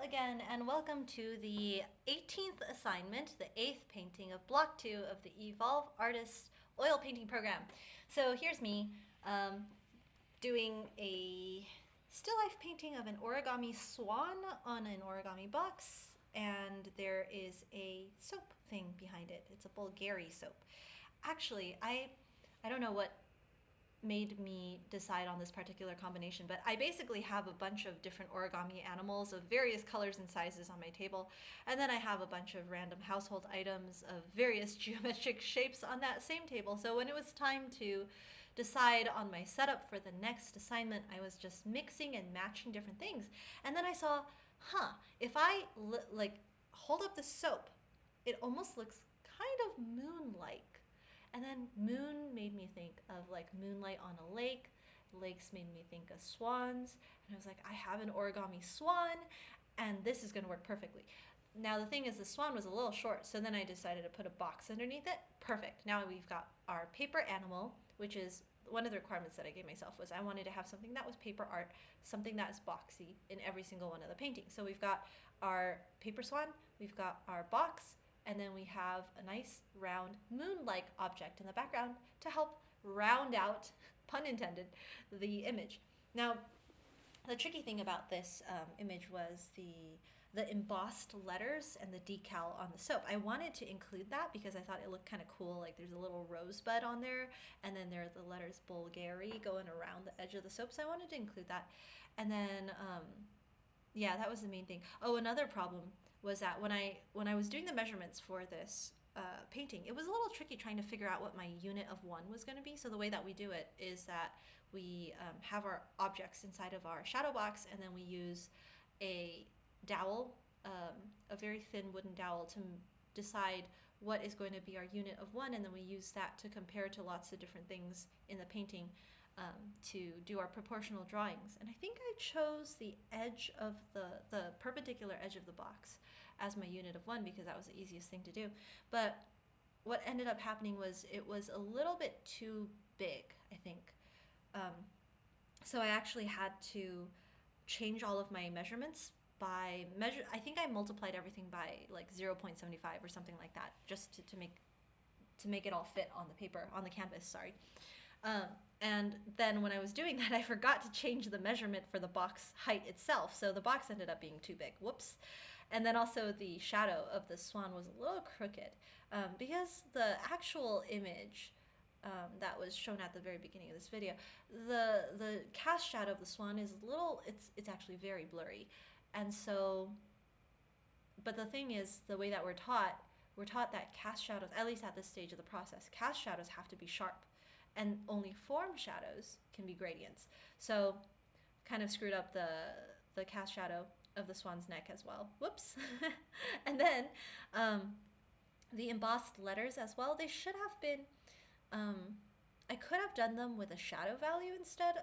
again, and welcome to the 18th assignment, the 8th painting of Block 2 of the Evolve Artist Oil Painting Program. So here's me doing a still life painting of an origami swan on an origami box, and there is a soap thing behind it. It's a Bulgari soap. Actually, I don't know what made me decide on this particular combination, but I basically have a bunch of different origami animals of various colors and sizes on my table, and then I have a bunch of random household items of various geometric shapes on that same table. So when it was time to decide on my setup for the next assignment, I was just mixing and matching different things, and then I saw, if I hold up the soap, it almost looks kind of moon-like. And then moon made me think of like moonlight on a lake. Lakes made me think of swans. And I was like, I have an origami swan, and this is going to work perfectly. Now the thing is, the swan was a little short, so then I decided to put a box underneath it. Perfect. Now we've got our paper animal, which is one of the requirements that I gave myself was I wanted to have something that was paper art, something that is boxy in every single one of the paintings. So we've got our paper swan, we've got our box, and then we have a nice round moon-like object in the background to help round out, pun intended, the image. Now, the tricky thing about this image was the embossed letters and the decal on the soap. I wanted to include that because I thought it looked kind of cool. Like there's a little rosebud on there, and then there are the letters Bulgari going around the edge of the soap. So I wanted to include that. And then, yeah, that was the main thing. Oh, another problem was that when I was doing the measurements for this painting, it was a little tricky trying to figure out what my unit of one was going to be. So the way that we do it is that we have our objects inside of our shadow box, and then we use a dowel, a very thin wooden dowel, to decide what is going to be our unit of one, and then we use that to compare to lots of different things in the painting to do our proportional drawings. And I think I chose the edge of the perpendicular edge of the box as my unit of one because that was the easiest thing to do. But what ended up happening was it was a little bit too big, I think. So I actually had to change all of my measurements by I think I multiplied everything by like 0.75 or something like that, just to make it all fit on the paper, on the canvas, sorry. And then when I was doing that, I forgot to change the measurement for the box height itself. So the box ended up being too big. Whoops. And then also the shadow of the swan was a little crooked because the actual image that was shown at the very beginning of this video, the cast shadow of the swan is a little, it's actually very blurry. And so, but the thing is, the way that we're taught that cast shadows, at least at this stage of the process, cast shadows have to be sharp, and only form shadows can be gradients. So kind of screwed up the cast shadow of the swan's neck as well. Whoops. And then the embossed letters as well, they should have been, I could have done them with a shadow value instead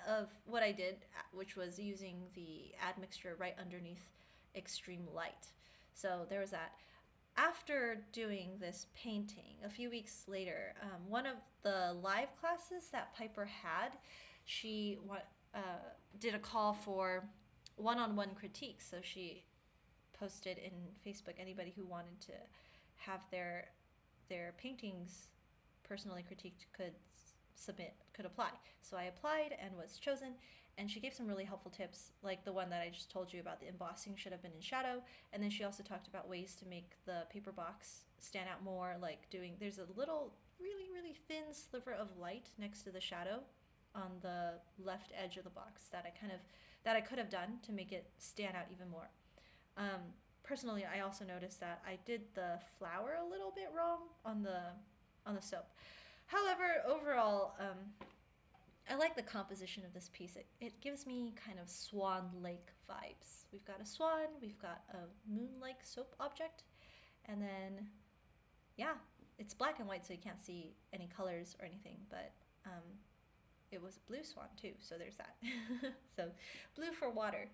of what I did, which was using the admixture right underneath extreme light. So there was that. After doing this painting, a few weeks later, one of the live classes that Piper had, she did a call for one-on-one critiques. So she posted in Facebook, anybody who wanted to have their paintings personally critiqued could apply. So I applied and was chosen, and she gave some really helpful tips, like the one that I just told you about, the embossing should have been in shadow. And then she also talked about ways to make the paper box stand out more, like there's a little really thin sliver of light next to the shadow on the left edge of the box that I could have done to make it stand out even more. Personally, I also noticed that I did the flower a little bit wrong on the soap. However, overall, I like the composition of this piece. It gives me kind of Swan Lake vibes. We've got a swan, we've got a moon-like soap object, and then, yeah, it's black and white, so you can't see any colors or anything, but it was a blue swan too, so there's that. So blue for water.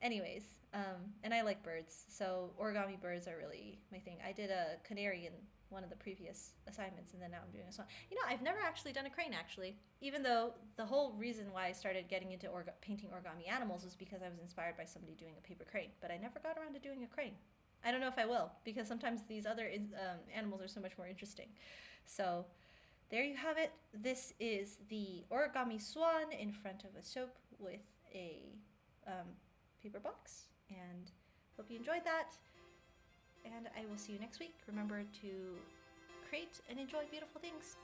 Anyways, and I like birds, so origami birds are really my thing. I did a canary in one of the previous assignments, and then now I'm doing a swan. You know, I've never actually done a crane, actually, even though the whole reason why I started getting into painting origami animals was because I was inspired by somebody doing a paper crane, but I never got around to doing a crane. I don't know if I will, because sometimes these other animals are so much more interesting. So there you have it. This is the origami swan in front of a soap with a paper box, and hope you enjoyed that. And I will see you next week. Remember to create and enjoy beautiful things.